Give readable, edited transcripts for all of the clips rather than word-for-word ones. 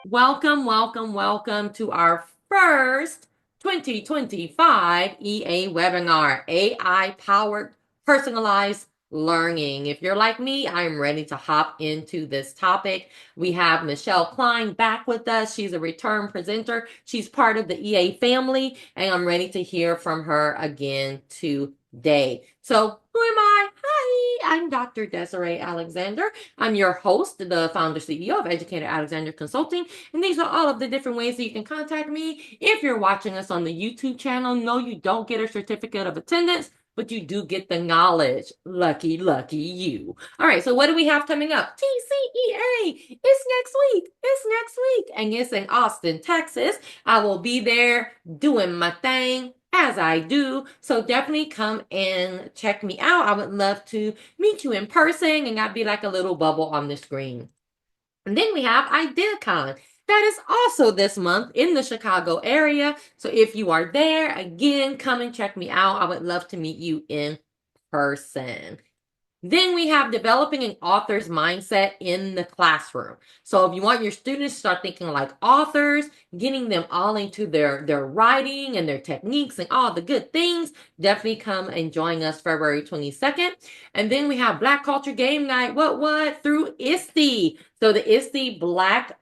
Welcome to our first 2025 EA webinar, AI-powered personalized learning. If you're like me, I'm ready to hop into this topic. We have Michele Klein back with us. She's a return presenter. She's part of the EA family, and I'm ready to hear from her again today. So who am I? Hi, I'm Dr. Desiree Alexander. I'm your host, the founder CEO of Educator Alexander Consulting, and these are all of the different ways that you can contact me. If you're watching us on the YouTube channel, no, you don't get a certificate of attendance, but you do get the knowledge. Lucky you. All right, so what do we have coming up? TCEA. It's next week. And it's in Austin, Texas. I will be there doing my thing as I do. So definitely come and check me out. I would love to meet you in person and not be like a little bubble on the screen. And then we have IdeaCon. That is also this month in the Chicago area. So if you are there, again, come and check me out. I would love to meet you in person. Then we have developing an author's mindset in the classroom. So if you want your students to start thinking like authors, getting them all into their writing and their techniques and all the good things, definitely come and join us February 22nd. And then we have Black Culture Game Night. What? Through ISTE. So the ISTE Black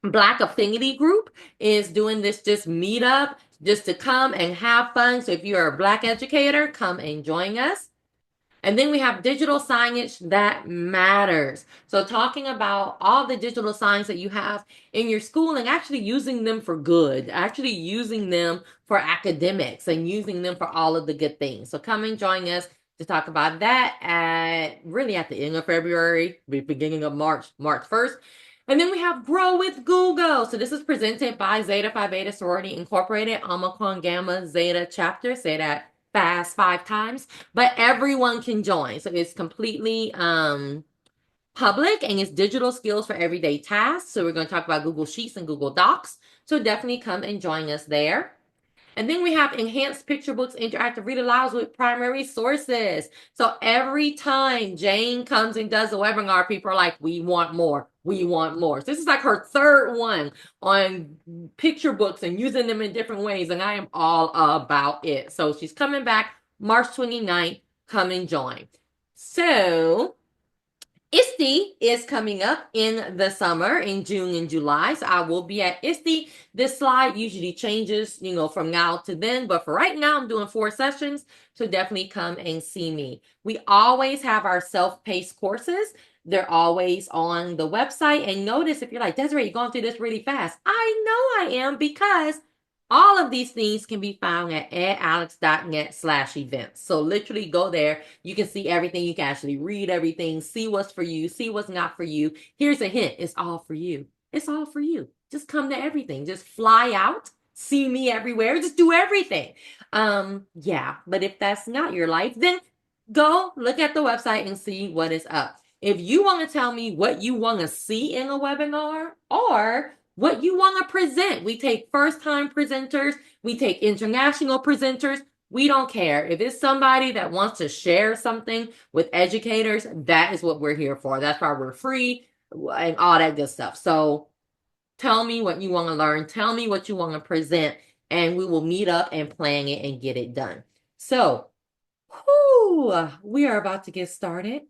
Affinity Group is doing this just meetup just to come and have fun. So if you're a Black educator, come and join us. And then we have digital signage that matters. So talking about all the digital signs that you have in your school and actually using them for good, actually using them for academics and using them for all of the good things. So come and join us to talk about that at the end of February, beginning of March 1st. And then we have Grow with Google. So this is presented by Zeta Phi Beta Sorority Incorporated, Omicron Gamma Zeta chapter. Say that fast 5 times, but everyone can join. So it's completely public and it's digital skills for everyday tasks. So we're going to talk about Google Sheets and Google Docs. So definitely come and join us there. And then we have enhanced picture books, interactive read alouds with primary sources. So every time Jane comes and does a webinar, people are like, we want more. We want more. So this is like her third one on picture books and using them in different ways. And I am all about it. So she's coming back March 29th. Come and join. So ISTE is coming up in the summer in June and July. So I will be at ISTE. This slide usually changes, from now to then. But for right now, I'm doing 4 sessions. So definitely come and see me. We always have our self-paced courses. They're always on the website. And notice if you're like, Desiree, you're going through this really fast. I know I am because all of these things can be found at edalex.net/events. So literally go there. You can see everything. You can actually read everything, see what's for you, see what's not for you. Here's a hint. It's all for you. It's all for you. Just come to everything. Just fly out, see me everywhere. Just do everything. Yeah. But if that's not your life, then go look at the website and see what is up. If you want to tell me what you want to see in a webinar or what you want to present. We take first-time presenters. We take international presenters. We don't care. If it's somebody that wants to share something with educators, that is what we're here for. That's why we're free and all that good stuff. So tell me what you want to learn. Tell me what you want to present, and we will meet up and plan it and get it done. So, we are about to get started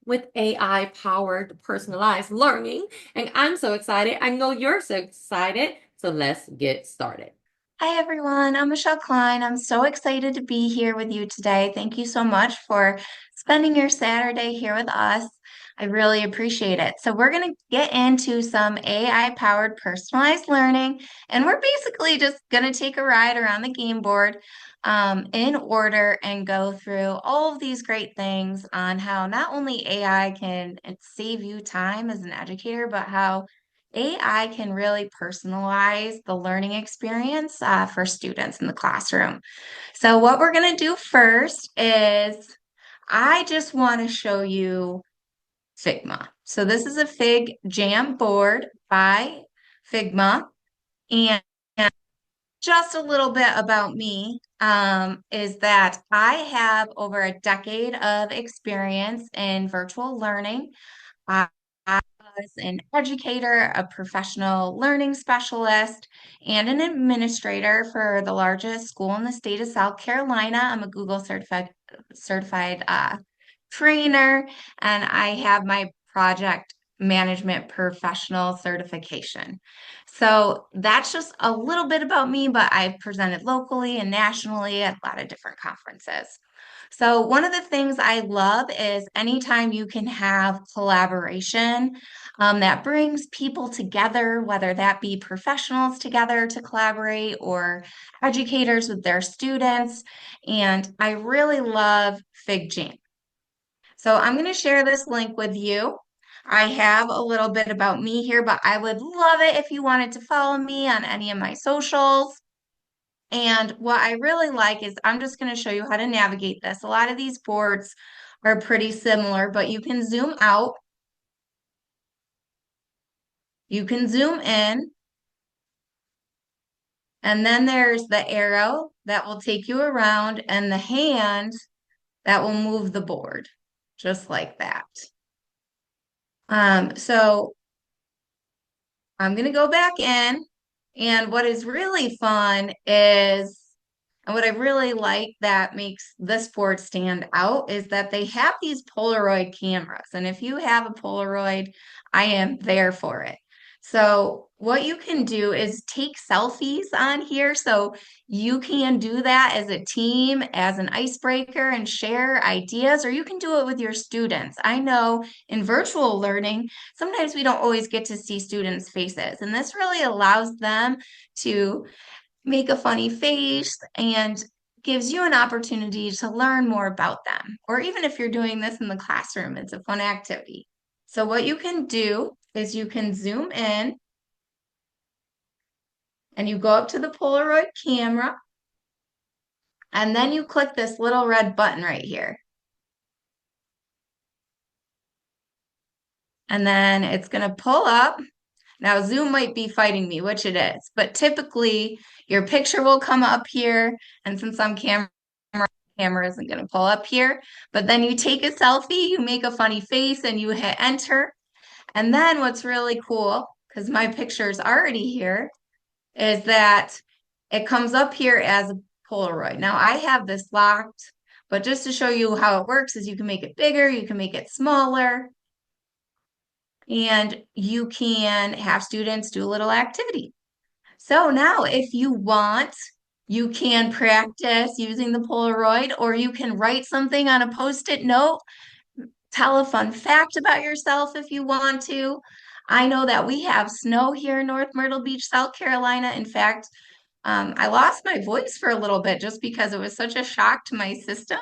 with AI-powered personalized learning. And I'm so excited. I know you're so excited. So let's get started. Hi everyone, I'm Michele Klein. I'm so excited to be here with you today. Thank you so much for spending your Saturday here with us. I really appreciate it. So we're going to get into some AI-powered personalized learning, and we're basically just going to take a ride around the game board in order and go through all of these great things on how not only AI can save you time as an educator, but how AI can really personalize the learning experience for students in the classroom. So what we're going to do first is I just want to show you Figma. So this is a Fig Jam board by Figma. And just a little bit about me is that I have over a decade of experience in virtual learning. I as an educator, a professional learning specialist, and an administrator for the largest school in the state of South Carolina. I'm a Google certified trainer, and I have my project management professional certification. So that's just a little bit about me, but I've presented locally and nationally at a lot of different conferences. So, one of the things I love is anytime you can have collaboration that brings people together, whether that be professionals together to collaborate or educators with their students. And I really love Fig Jam. So, I'm going to share this link with you. I have a little bit about me here, but I would love it if you wanted to follow me on any of my socials. And what I really like is I'm just going to show you how to navigate this. A lot of these boards are pretty similar, but you can zoom out, you can zoom in, and then there's the arrow that will take you around and the hand that will move the board, just like that. So I'm going to go back in, and what is really fun is and what I really like that makes this board stand out is that they have these Polaroid cameras. And if you have a Polaroid, I am there for it. So what you can do is take selfies on here. So you can do that as a team, as an icebreaker, and share ideas, or you can do it with your students. I know in virtual learning, sometimes we don't always get to see students' faces, and this really allows them to make a funny face and gives you an opportunity to learn more about them. Or even if you're doing this in the classroom, it's a fun activity. So what you can do is you can zoom in and you go up to the Polaroid camera and then you click this little red button right here. And then it's going to pull up. Now, Zoom might be fighting me, which it is, but typically your picture will come up here. And since I'm camera isn't going to pull up here, but then you take a selfie, you make a funny face, and you hit enter. And then what's really cool, because my picture is already here, is that it comes up here as a Polaroid. Now I have this locked, but just to show you how it works is you can make it bigger, you can make it smaller, and you can have students do a little activity. So now if you want, you can practice using the Polaroid, or you can write something on a post-it note, tell a fun fact about yourself if you want to. I know that we have snow here in North Myrtle Beach, South Carolina. In fact, I lost my voice for a little bit just because it was such a shock to my system.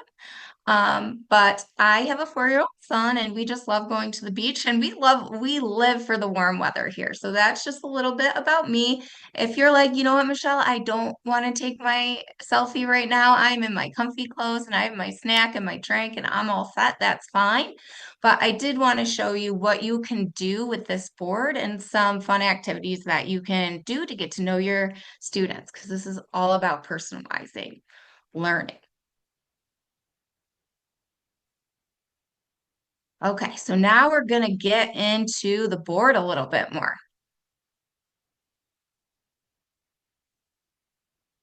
But I have a 4-year-old son and we just love going to the beach and we live for the warm weather here. So that's just a little bit about me. If you're like, you know what, Michelle, I don't want to take my selfie right now. I'm in my comfy clothes and I have my snack and my drink and I'm all set. That's fine. But I did want to show you what you can do with this board and some fun activities that you can do to get to know your students, because this is all about personalizing learning. Okay, so now we're going to get into the board a little bit more.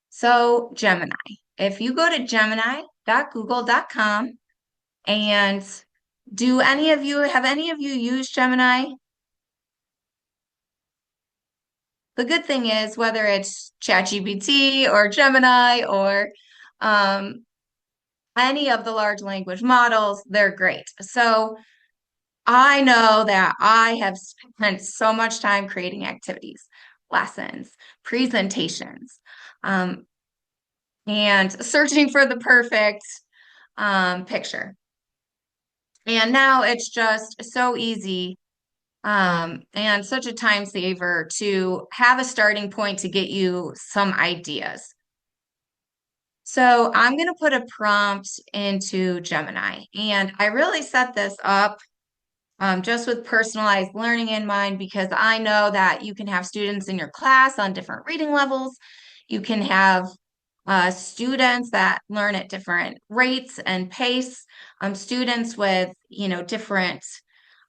So Gemini, if you go to gemini.google.com and have any of you used Gemini? The good thing is whether it's ChatGPT or Gemini or um, any of the large language models, they're great. So I know that I have spent so much time creating activities, lessons, presentations, um, and searching for the perfect picture. And now it's just so easy and such a time saver to have a starting point to get you some ideas. So I'm going to put a prompt into Gemini, and I really set this up just with personalized learning in mind, because I know that you can have students in your class on different reading levels. You can have students that learn at different rates and pace, students with, different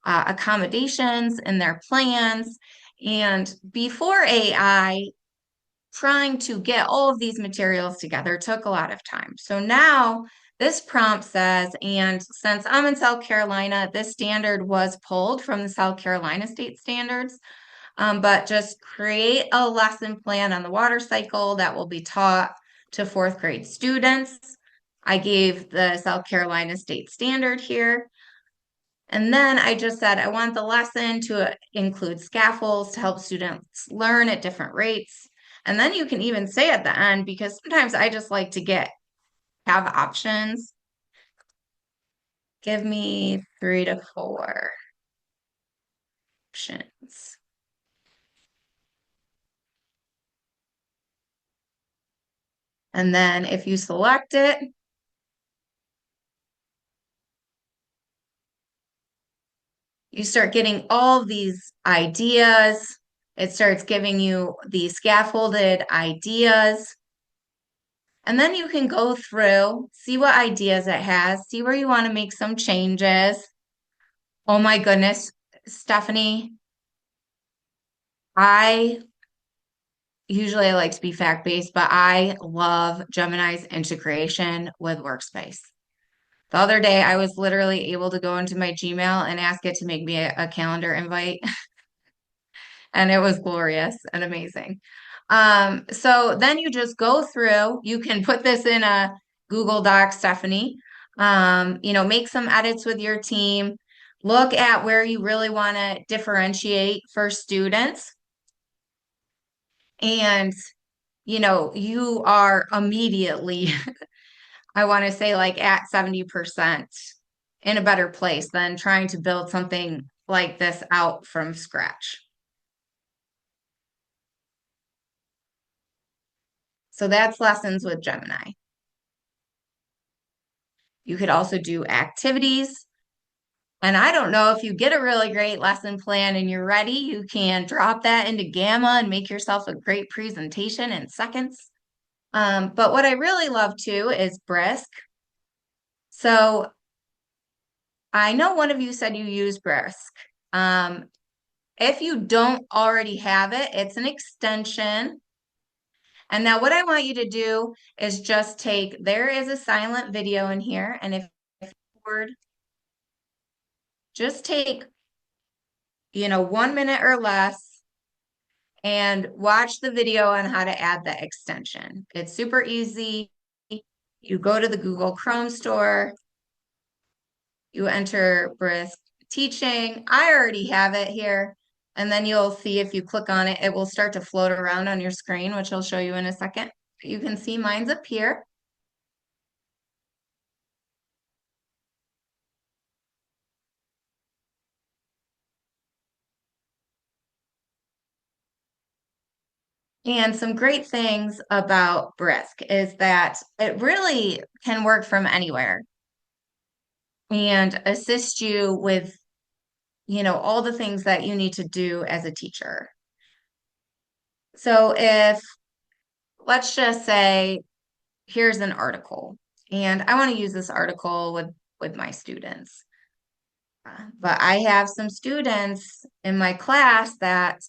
accommodations in their plans. And before AI, trying to get all of these materials together took a lot of time. So now this prompt says, and since I'm in South Carolina, this standard was pulled from the South Carolina state standards, but just create a lesson plan on the water cycle that will be taught to fourth grade students. I gave the South Carolina state standard here. And then I just said, I want the lesson to include scaffolds to help students learn at different rates. And then you can even say at the end, because sometimes I just like to have options. Give me 3 to 4 options. And then if you select it, you start getting all these ideas. It starts giving you the scaffolded ideas. And then you can go through, see what ideas it has, see where you want to make some changes. Oh my goodness, Stephanie, I usually like to be fact-based, but I love Gemini's integration with Workspace. The other day, I was literally able to go into my Gmail and ask it to make me a calendar invite, and it was glorious and amazing. So then you just go through, you can put this in a Google Doc, Stephanie, make some edits with your team, look at where you really want to differentiate for students. And, you are immediately, I want to say like at 70% in a better place than trying to build something like this out from scratch. So that's lessons with Gemini. You could also do activities. And I don't know if you get a really great lesson plan and you're ready, you can drop that into Gamma and make yourself a great presentation in seconds. But what I really love too is Brisk. So I know one of you said you use Brisk. Um, if you don't already have it, it's an extension. And now what I want you to do is just there is a silent video in here. And if word, just take, 1 minute or less and watch the video on how to add the extension. It's super easy. You go to the Google Chrome store, you enter Brisk Teaching. I already have it here. And then you'll see if you click on it, it will start to float around on your screen, which I'll show you in a second. You can see mine's up here. And some great things about Brisk is that it really can work from anywhere and assist you with, all the things that you need to do as a teacher. So let's just say, here's an article, and I want to use this article with my students. But I have some students in my class that,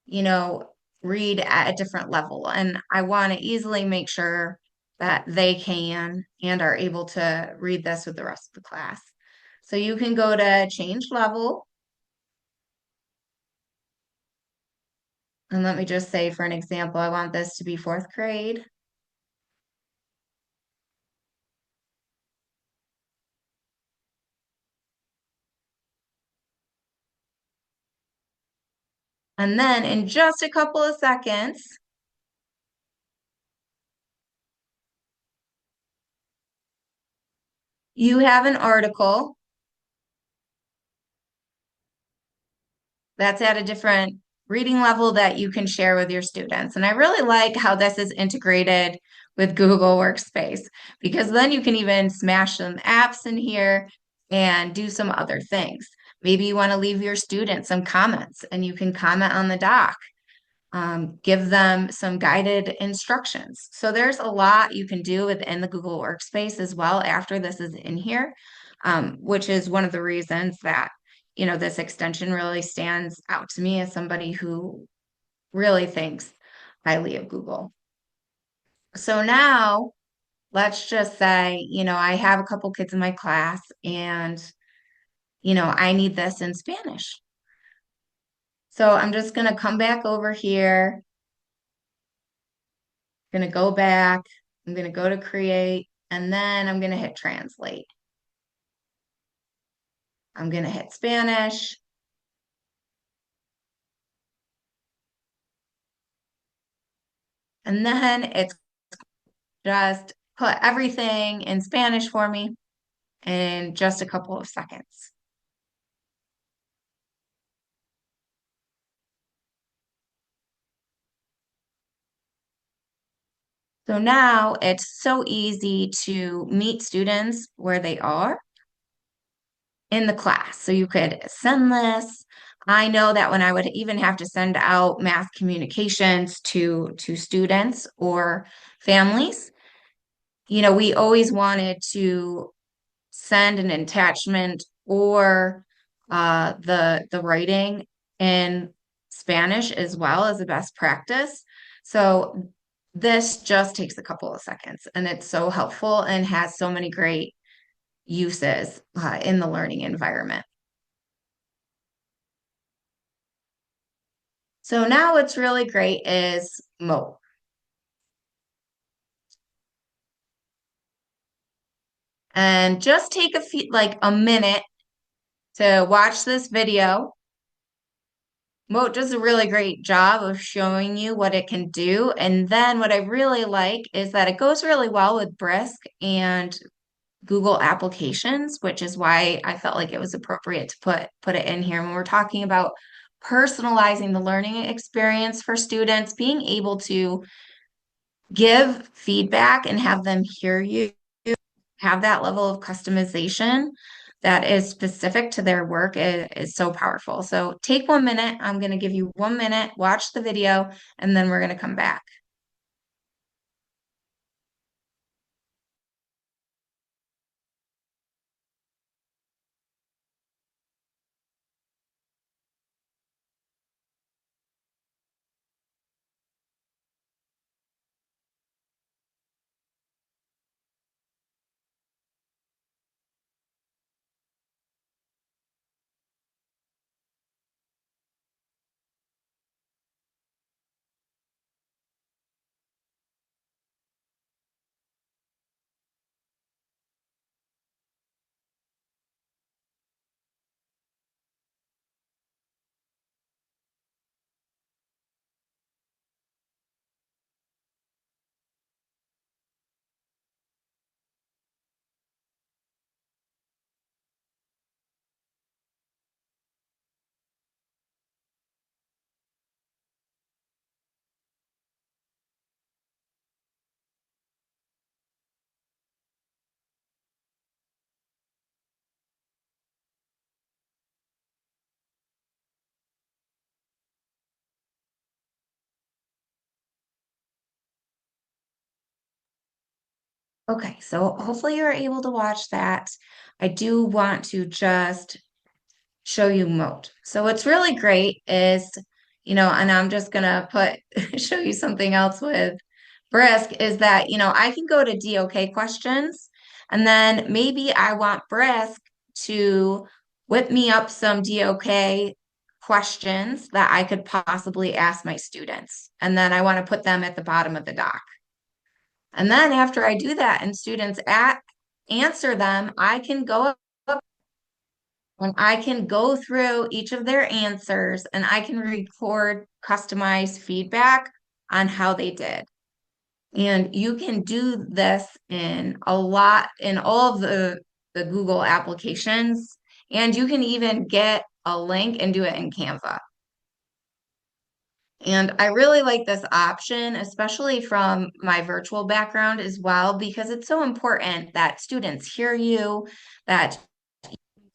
you know, read at a different level. And I want to easily make sure that they can and are able to read this with the rest of the class. So you can go to change level. And let me just say, for an example, I want this to be fourth grade. And then in just a couple of seconds, you have an article that's at a different reading level that you can share with your students. And I really like how this is integrated with Google Workspace, because then you can even smash some apps in here and do some other things. Maybe you want to leave your students some comments and you can comment on the doc. Give them some guided instructions. So there's a lot you can do within the Google Workspace as well after this is in here, which is one of the reasons that this extension really stands out to me as somebody who really thinks highly of Google. So now let's just say, I have a couple kids in my class and, I need this in Spanish. So I'm just going to come back over here, going to go back, I'm going to go to create, and then I'm going to hit translate. I'm going to hit Spanish. And then it's just put everything in Spanish for me in just a couple of seconds. So now it's so easy to meet students where they are in the class. So you could send lists. I know that when I would even have to send out math communications to students or families, we always wanted to send an attachment or the writing in Spanish as well as a best practice. So this just takes a couple of seconds and it's so helpful and has so many great uses in the learning environment. So now what's really great is Moat. And just take like a minute to watch this video. Moat does a really great job of showing you what it can do. And then what I really like is that it goes really well with Brisk and Google applications, which is why I felt like it was appropriate to put it in here. When we're talking about personalizing the learning experience for students, being able to give feedback and have them hear you, have that level of customization that is specific to their work is so powerful. So take 1 minute. I'm going to give you 1 minute, watch the video, and then we're going to come back. Okay, so hopefully you're able to watch that. I do want to just show you Moat. So what's really great is, and I'm just gonna show you something else with Brisk is that, I can go to DOK questions and then maybe I want Brisk to whip me up some DOK questions that I could possibly ask my students. And then I want to put them at the bottom of the doc. And then after I do that and students answer them, I can go up and I can go through each of their answers and I can record customized feedback on how they did. And you can do this in all of the Google applications. And you can even get a link and do it in Canva. And I really like this option, especially from my virtual background as well, because it's so important that students hear you, that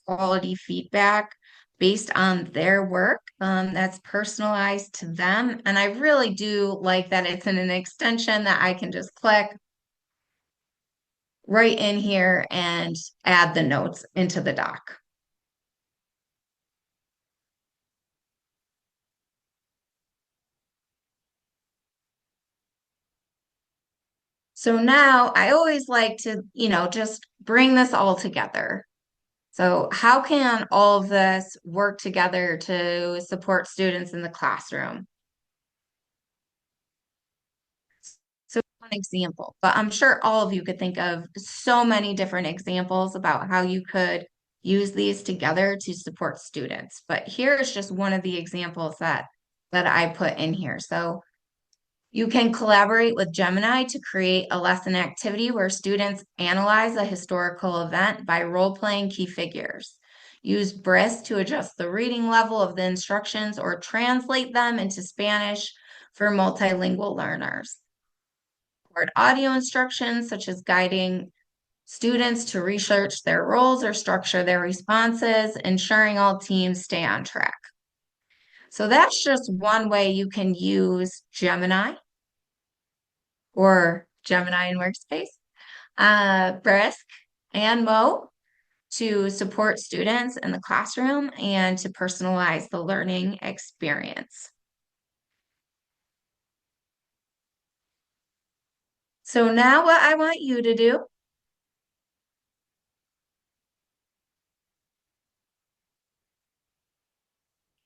quality feedback based on their work that's personalized to them. And I really do like that it's in an extension that I can just click right in here and add the notes into the doc. So now I always like to, just bring this all together. So how can all of this work together to support students in the classroom? So one example, but I'm sure all of you could think of so many different examples about how you could use these together to support students. But here is just one of the examples that I put in here. So you can collaborate with Gemini to create a lesson activity where students analyze a historical event by role-playing key figures. Use Brisk to adjust the reading level of the instructions or translate them into Spanish for multilingual learners. Record audio instructions, such as guiding students to research their roles or structure their responses, ensuring all teams stay on track. So that's just one way you can use Gemini or Gemini in Workspace, Brisk, and Mo to support students in the classroom and to personalize the learning experience. So now what I want you to do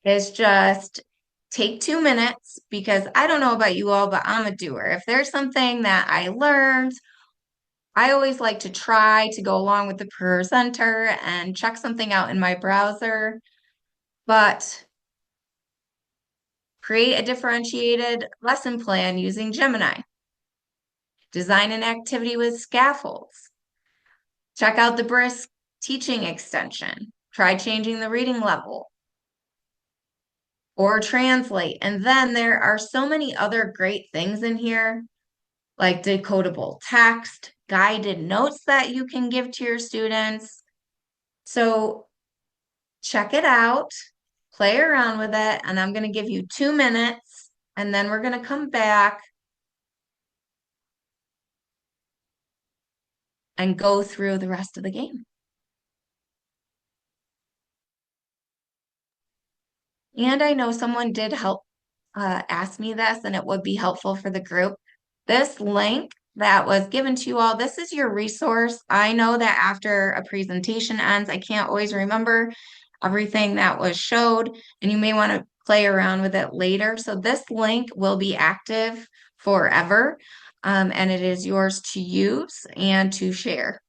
is just take 2 minutes because I don't know about you all, but I'm a doer. If there's something that I learned, I always like to try to go along with the presenter and check something out in my browser, but create a differentiated lesson plan using Gemini. Design an activity with scaffolds. Check out the Brisk teaching extension. Try changing the reading level or translate. And then there are so many other great things in here, like decodable text, guided notes that you can give to your students. So check it out, play around with it, and I'm going to give you 2 minutes, and then we're going to come back and go through the rest of the game. And I know someone did help ask me this, and it would be helpful for the group. This link that was given to you all, this is your resource. I know that after a presentation ends, I can't always remember everything that was showed, and you may want to play around with it later. So this link will be active forever, and it is yours to use and to share.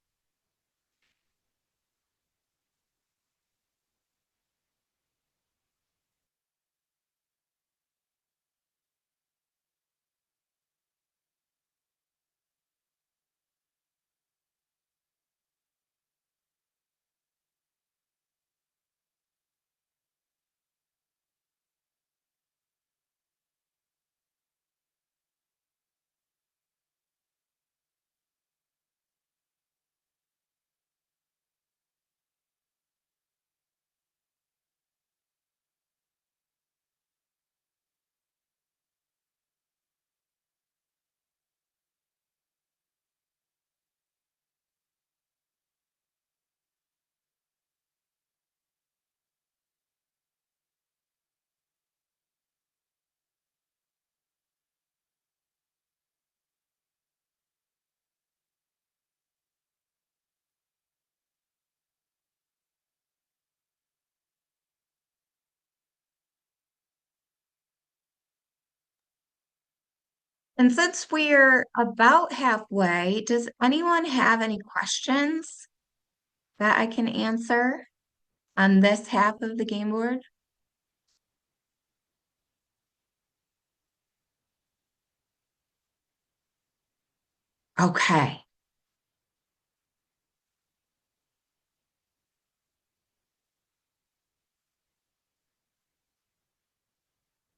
And since we're about halfway, does anyone have any questions that I can answer on this half of the game board? Okay.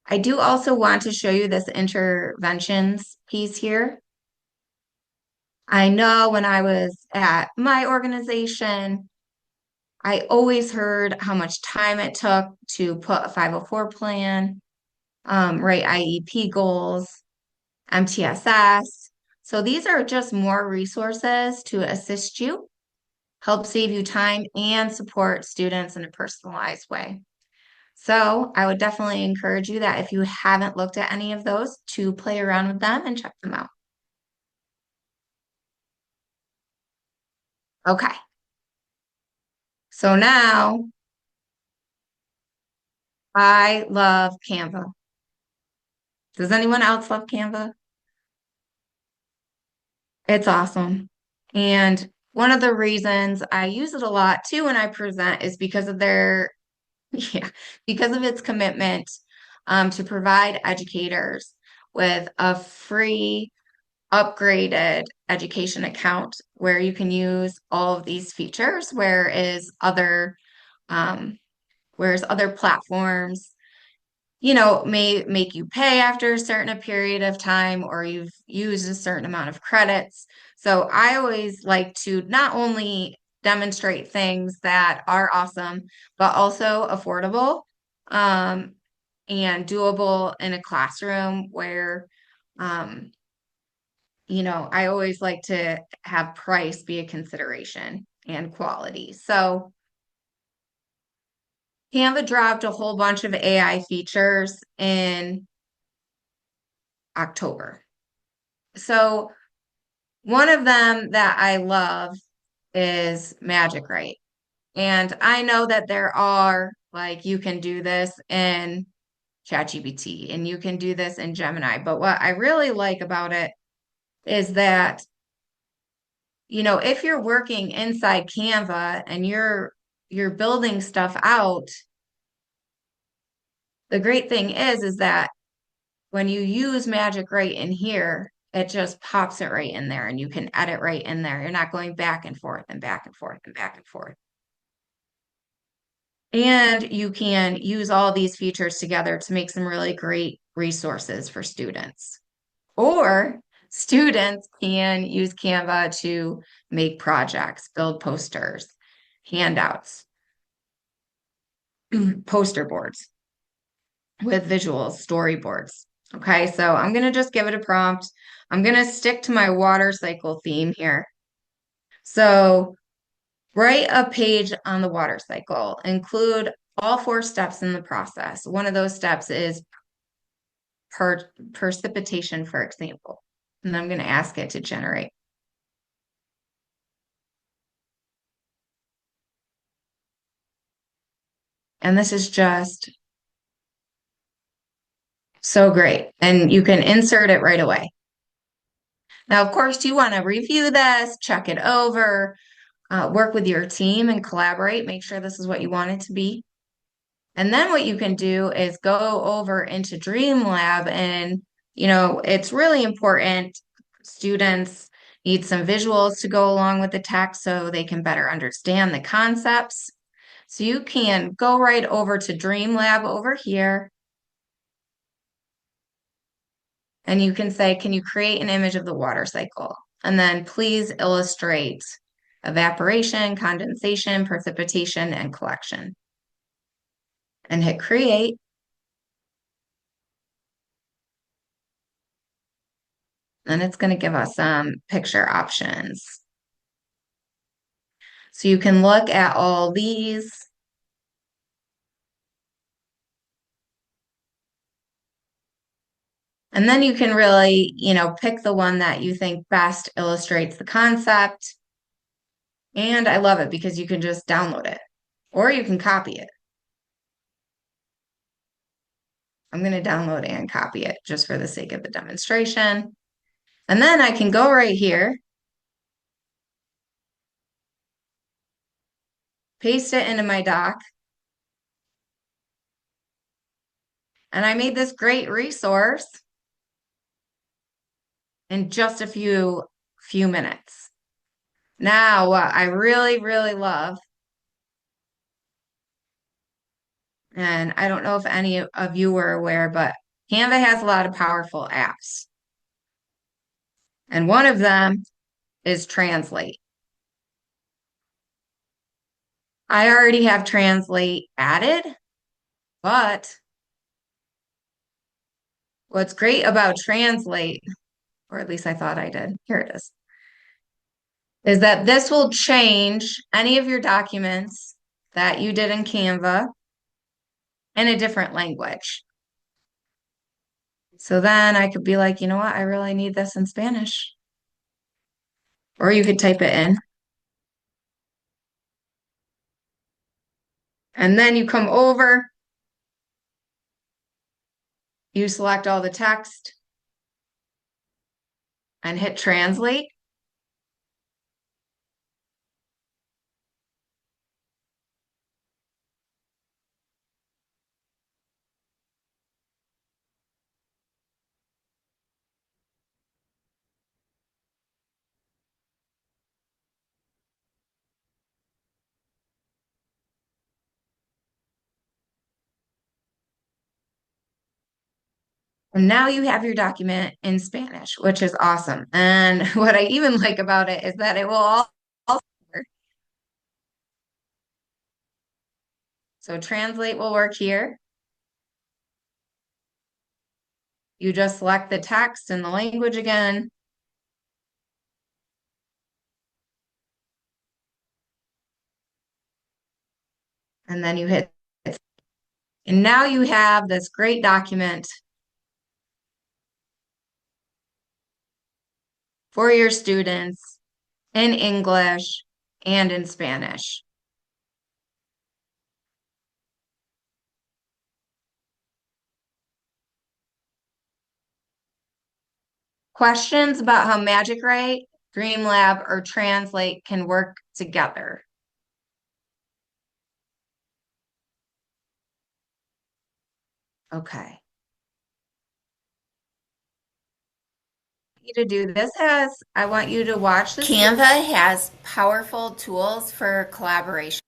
I do also want to show you this interventions piece here. I know when I was at my organization, I always heard how much time it took to put a 504 plan, write IEP goals, MTSS. So these are just more resources to assist you, help save you time, and support students in a personalized way. So I would definitely encourage you that if you haven't looked at any of those, to play around with them and check them out. Okay. So now I love Canva. Does anyone else love Canva? It's awesome. And one of the reasons I use it a lot too when I present is because of their, yeah, because of its commitment to provide educators with a free upgraded education account where you can use all of these features, um, whereas other platforms may make you pay after a certain period of time or you've used a certain amount of credits. So I always like to not only demonstrate things that are awesome, but also affordable, um, and doable in a classroom where, um, I always like to have price be a consideration and quality. So Canva dropped a whole bunch of AI features in October. So one of them that I love is Magic Write. And I know that there are like you can do this in ChatGPT and you can do this in Gemini. But what I really like about it is that, if you're working inside Canva and you're building stuff out, the great thing is that when you use Magic right in here, it just pops it right in there and you can edit right in there. You're not going back and forth and back and forth and back and forth. And you can use all these features together to make some really great resources for students. Or students can use Canva to make projects, build posters, handouts, poster boards with visuals, storyboards. Okay, so I'm going to just give it a prompt. I'm going to stick to my water cycle theme here. So write a page on the water cycle, include all four steps in the process. One of those steps is precipitation, for example. And I'm going to ask it to generate. And this is just so great. And you can insert it right away. Now, of course, you want to review this, check it over, work with your team and collaborate, make sure this is what you want it to be. And then what you can do is go over into Dreamlab and, it's really important. Students need some visuals to go along with the text so they can better understand the concepts. So you can go right over to Dreamlab over here and you can say, can you create an image of the water cycle? And then please illustrate evaporation, condensation, precipitation, and collection. And hit create. And it's going to give us some picture options. So you can look at all these. And then you can really, pick the one that you think best illustrates the concept. And I love it because you can just download it or you can copy it. I'm going to download and copy it just for the sake of the demonstration. And then I can go right here, paste it into my doc. And I made this great resource in just a few minutes. Now, what I really, really love, and I don't know if any of you were aware, but Canva has a lot of powerful apps. And one of them is Translate. I already have Translate added, but what's great about Translate, or at least I thought I did, here it is that this will change any of your documents that you did in Canva in a different language. So then I could be like, you know what? I really need this in Spanish. Or you could type it in. And then you come over, you select all the text and hit translate. And now you have your document in Spanish, which is awesome. And what I even like about it is that it will all so translate will work here. You just select the text and the language again, and then you hit, and now you have this great document for your students in English and in Spanish. Questions about how Magic Write, Dreamlab, or Translate can work together. Okay. To do this has, I want you to watch this. Canva has powerful tools for collaboration.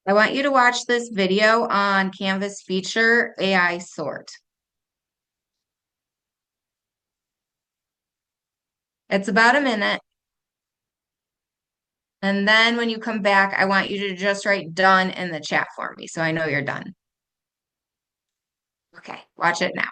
I want you to watch this video on Canva's feature AI sort. It's about a minute. And then when you come back, I want you to just write done in the chat for me so I know you're done. Okay, watch it now.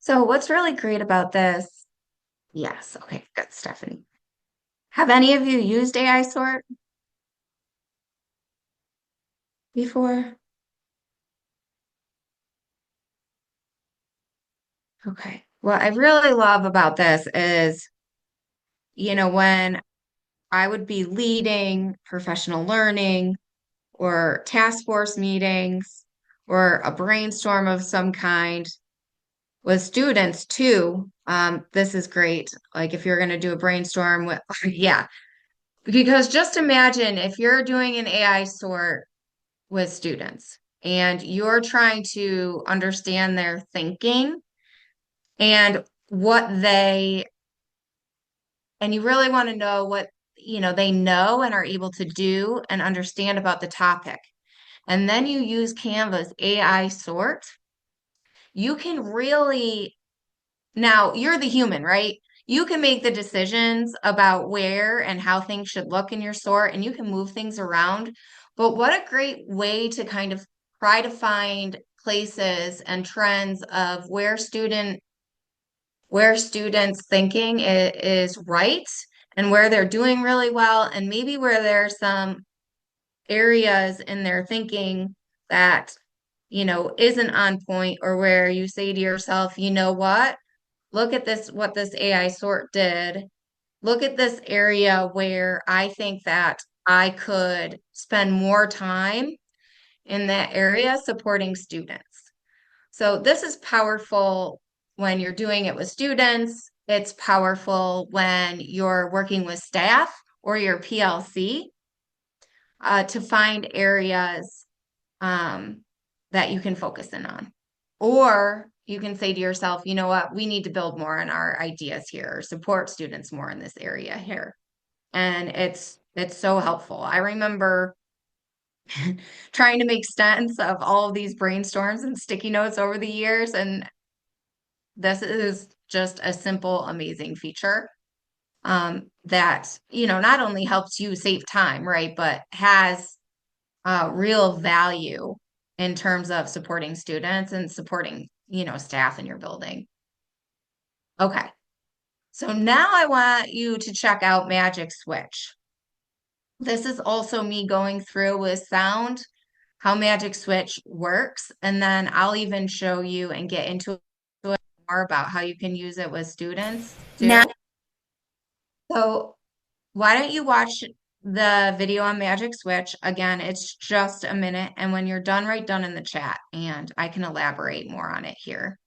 So what's really great about this? Yes, okay, good, Stephanie. Have any of you used AI sort before? Okay. What I really love about this is, when I would be leading professional learning or task force meetings or a brainstorm of some kind with students too. This is great. Like if you're going to do a brainstorm with, yeah, because just imagine if you're doing an AI sort with students. and you're trying to understand their thinking and what they, and you really want to know what, they know and are able to do and understand about the topic. And then you use Canva's AI sort. You can really, now you're the human, right? You can make the decisions about where and how things should look in your sort, and you can move things around. But what a great way to kind of try to find places and trends of where students thinking is right and where they're doing really well, and maybe where there's some areas in their thinking that, isn't on point, or where you say to yourself, you know what? Look at this, what this AI sort did. Look at this area where I think that I could spend more time in that area supporting students. So this is powerful when you're doing it with students. It's powerful when you're working with staff or your PLC, to find areas um, that you can focus in on. Or you can say to yourself, you know what, we need to build more on our ideas here, or support students more in this area here. And it's so helpful. I remember trying to make sense of all of these brainstorms and sticky notes over the years, and this is just a simple, amazing feature, that, not only helps you save time, right, but has real value in terms of supporting students and supporting, staff in your building. Okay. So now I want you to check out Magic Switch. This is also me going through with sound how Magic Switch works, and then I'll even show you and get into it more about how you can use it with students Now, too. So why don't you watch the video on Magic Switch? Again, it's just a minute, and when you're done, write done in the chat, and I can elaborate more on it here.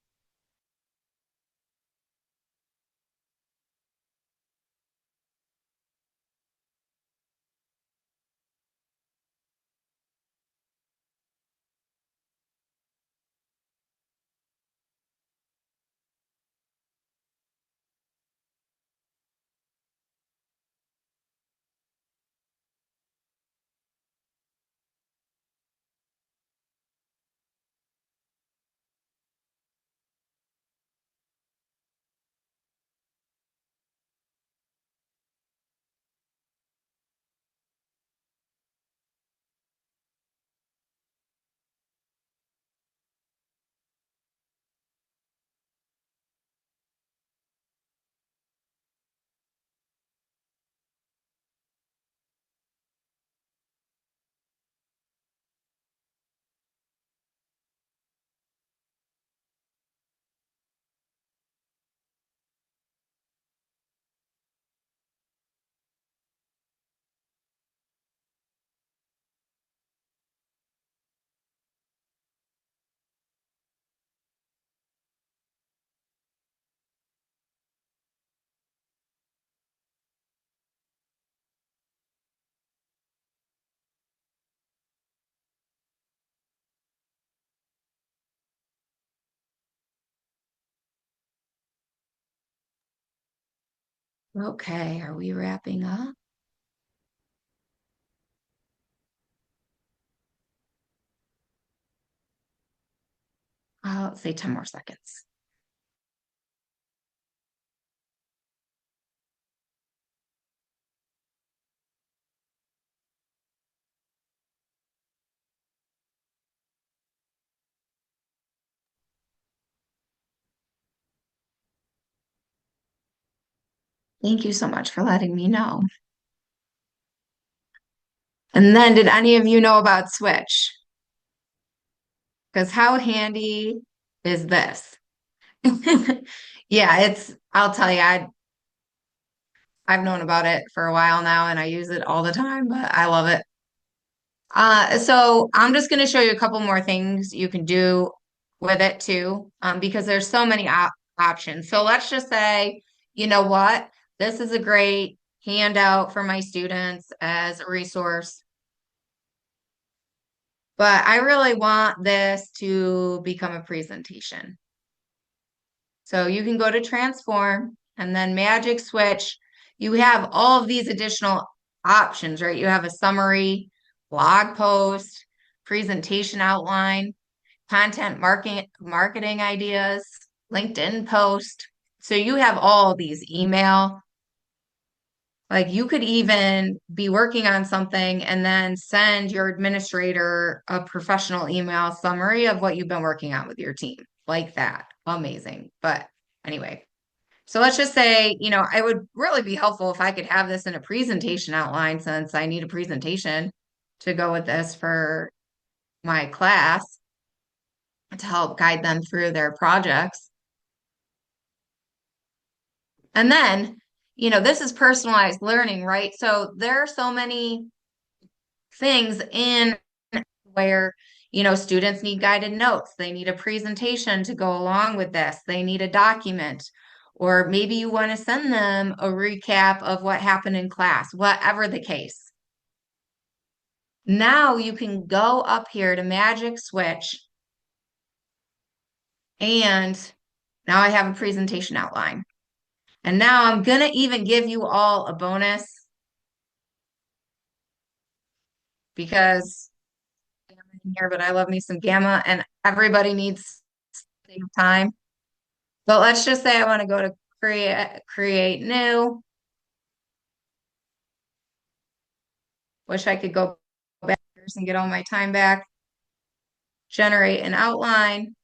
Okay, are we wrapping up? I'll say 10 more seconds. Thank you so much for letting me know. And then, did any of you know about Switch? Because how handy is this? Yeah, I'll tell you, I've known about it for a while now and I use it all the time, but I love it. So I'm just going to show you a couple more things you can do with it too, because there's so many options. So let's just say, you know what? This is a great handout for my students as a resource. But I really want this to become a presentation. So you can go to transform and then magic switch. You have all of these additional options, right? You have a summary, blog post, presentation outline, content marketing ideas, LinkedIn post. So you have all these email. Like you could even be working on something and then send your administrator a professional email summary of what you've been working on with your team. Like that. Amazing. But anyway, so let's just say, it would really be helpful if I could have this in a presentation outline since I need a presentation to go with this for my class to help guide them through their projects. And then, this is personalized learning, right? So there are so many things in where, students need guided notes. They need a presentation to go along with this. They need a document. Or maybe you want to send them a recap of what happened in class, whatever the case. Now you can go up here to Magic Switch, and now I have a presentation outline. And now I'm going to even give you all a bonus because I'm in here, but I love me some Gamma and everybody needs time. But let's just say I want to go to create new. Wish I could go back and get all my time back. Generate an outline.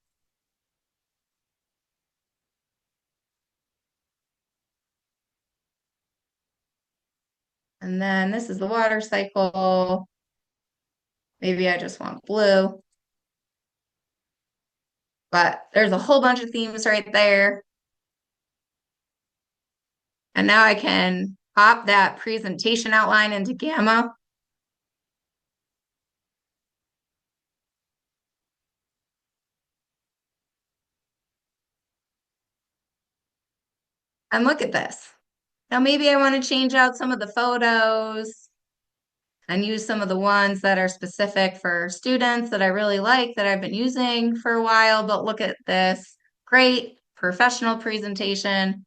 And then this is the water cycle. Maybe I just want blue. But there's a whole bunch of themes right there. And now I can pop that presentation outline into Gamma. And look at this. Now maybe I want to change out some of the photos and use some of the ones that are specific for students that I really like that I've been using for a while. But look at this great professional presentation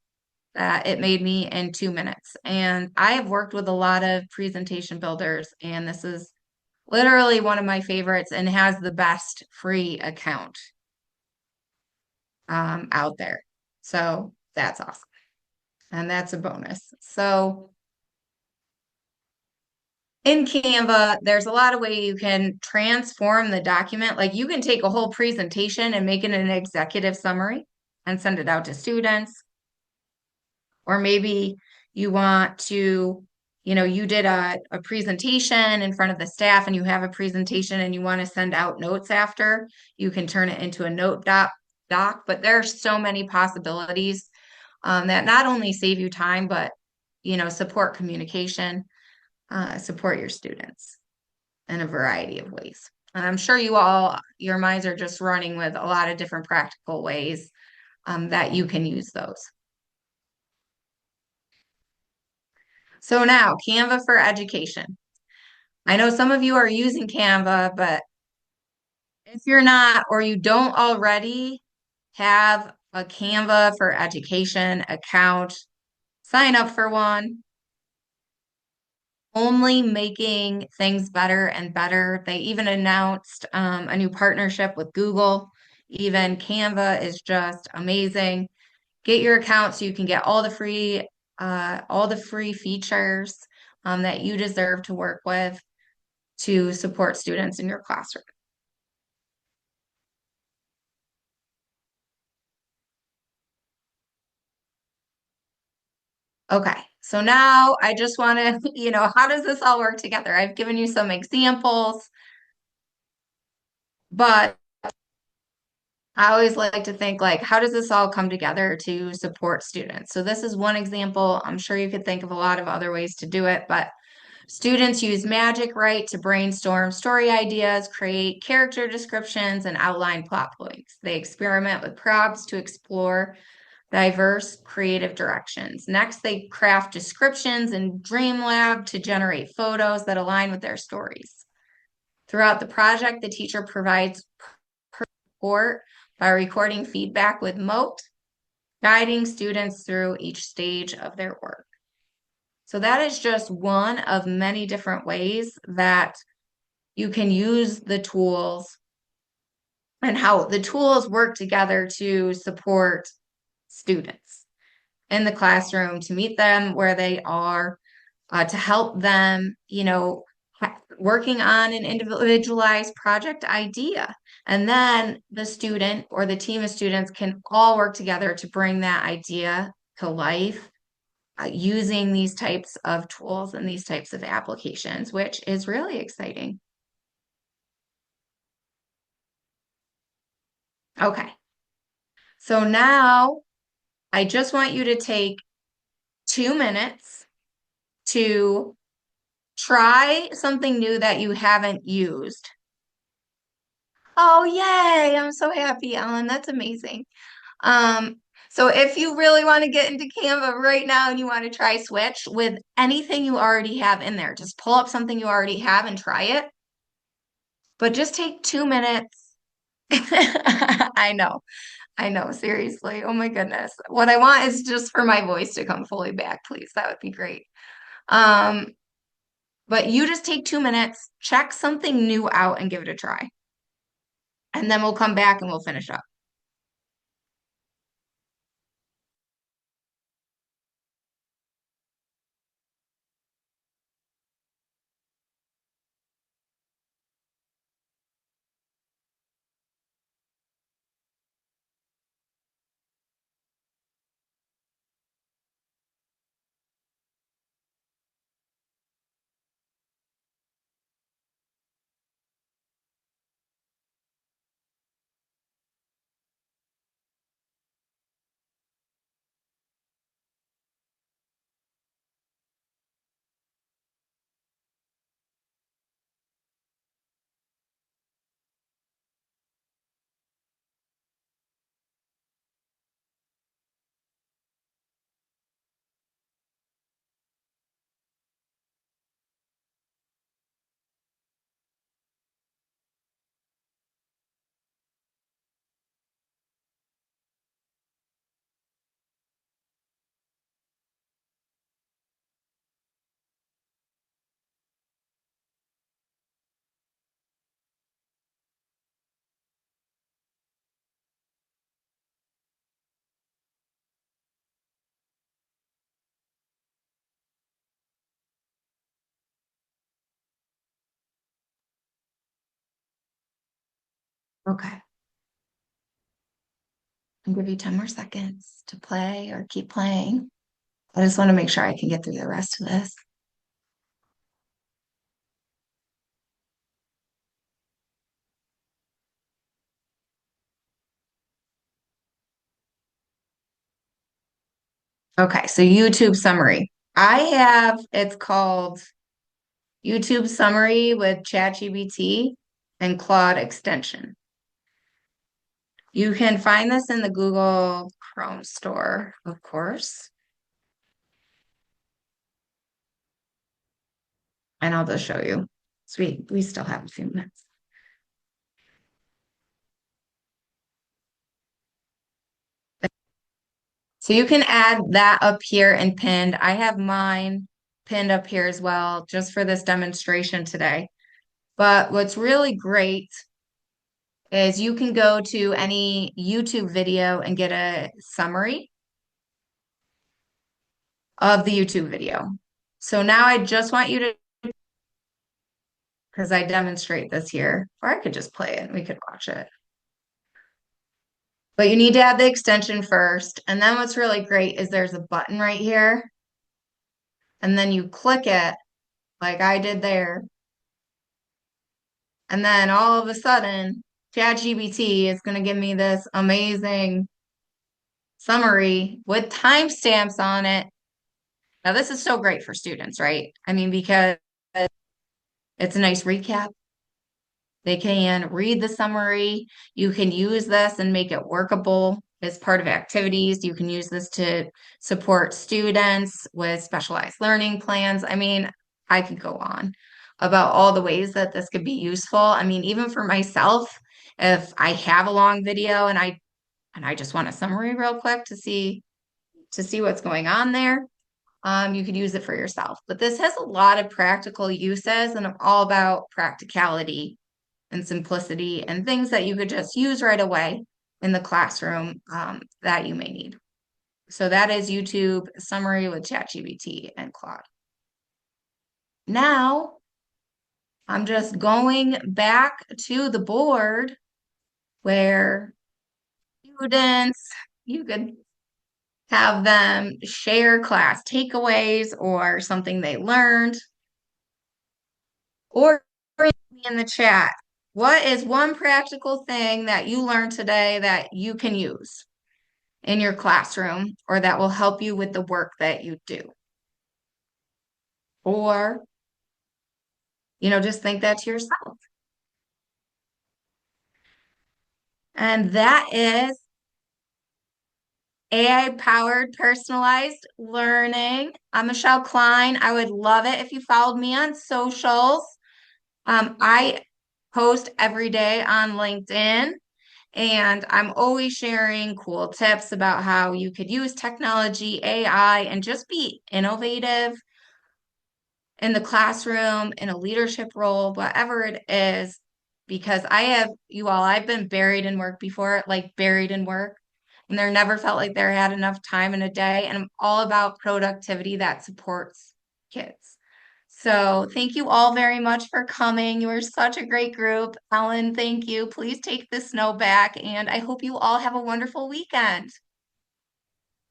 that it made me in 2 minutes. And I have worked with a lot of presentation builders, and this is literally one of my favorites and has the best free account out there. So that's awesome. And that's a bonus. So in Canva, there's a lot of way you can transform the document. Like you can take a whole presentation and make it an executive summary and send it out to students. Or maybe you want to, you did a presentation in front of the staff and you have a presentation and you want to send out notes after. You can turn it into a doc, but there are so many possibilities that not only save you time, but, support communication, support your students in a variety of ways. And I'm sure your minds are just running with a lot of different practical ways that you can use those. So now, Canva for education. I know some of you are using Canva, but if you're not, or you don't already have a Canva for education account, sign up for one. Only making things better and better. They even announced a new partnership with Google. Even Canva is just amazing. Get your account so you can get all the free features that you deserve to work with to support students in your classroom. Okay, so now I just want to, how does this all work together? I've given you some examples, but I always like to think like, how does this all come together to support students? So this is one example. I'm sure you could think of a lot of other ways to do it, but students use magic, right, to brainstorm story ideas, create character descriptions, and outline plot points. They experiment with props to explore diverse creative directions. Next, they craft descriptions in Dream Lab to generate photos that align with their stories. Throughout the project, the teacher provides support by recording feedback with Mote, guiding students through each stage of their work. So that is just one of many different ways that you can use the tools and how the tools work together to support students in the classroom, to meet them where they are, to help them, working on an individualized project idea. And then the student or the team of students can all work together to bring that idea to life using these types of tools and these types of applications, which is really exciting. Okay, so now I just want you to take 2 minutes to try something new that you haven't used. Oh, yay! I'm so happy, Ellen. That's amazing. Um, so if you really want to get into Canva right now and you want to try Switch with anything you already have in there, just pull up something you already have and try it. But just take 2 minutes. I know, seriously. Oh my goodness. What I want is just for my voice to come fully back, please. That would be great. Um, but you just take 2 minutes, check something new out and give it a try. And then we'll come back and we'll finish up. Okay. I'll give you 10 more seconds to play or keep playing. I just want to make sure I can get through the rest of this. Okay, so YouTube summary. It's called YouTube summary with ChatGPT and Claude extension. You can find this in the Google Chrome store, of course. And I'll just show you. Sweet, we still have a few minutes. So you can add that up here and pinned. I have mine pinned up here as well, just for this demonstration today. But what's really great is you can go to any YouTube video and get a summary of the YouTube video. So now I just want you to, because I demonstrate this here, or I could just play it and we could watch it. But you need to add the extension first. And then what's really great is there's a button right here. And then you click it like I did there. And then all of a sudden, ChatGPT is going to give me this amazing summary with timestamps on it. Now, this is so great for students, right? I mean, because it's a nice recap. They can read the summary. You can use this and make it workable as part of activities. You can use this to support students with specialized learning plans. I mean, I could go on. about all the ways that this could be useful. I mean, even for myself, if I have a long video and I just want a summary real quick to see what's going on there, you could use it for yourself. But this has a lot of practical uses, and I'm all about practicality and simplicity and things that you could just use right away in the classroom that you may need. So that is YouTube summary with ChatGPT and Claude. Now I'm just going back to the board where students, you could have them share class takeaways or something they learned, or in the chat. What is one practical thing that you learned today that you can use in your classroom or that will help you with the work that you do? Or, just think that to yourself. And that is AI powered personalized learning. I'm Michelle Klein. I would love it if you followed me on socials. I post every day on LinkedIn, and I'm always sharing cool tips about how you could use technology, AI, and just be innovative in the classroom, in a leadership role, whatever it is, because I've been buried in work before, like buried in work, and there never felt like there had enough time in a day. And I'm all about productivity that supports kids. So thank you all very much for coming. You were such a great group. Ellen, thank you. Please take the snow back, and I hope you all have a wonderful weekend.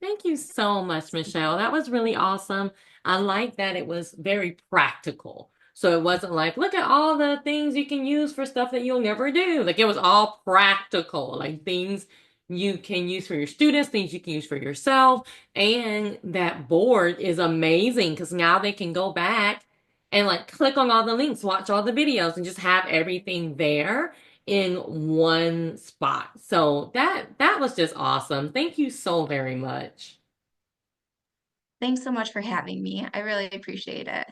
Thank you so much, Michelle. That was really awesome. I like that it was very practical. So it wasn't like, look at all the things you can use for stuff that you'll never do. Like it was all practical, like things you can use for your students, things you can use for yourself. And that board is amazing because now they can go back and like click on all the links, watch all the videos, and just have everything there in one spot. So that was just awesome. Thank you so very much. Thanks so much for having me. I really appreciate it.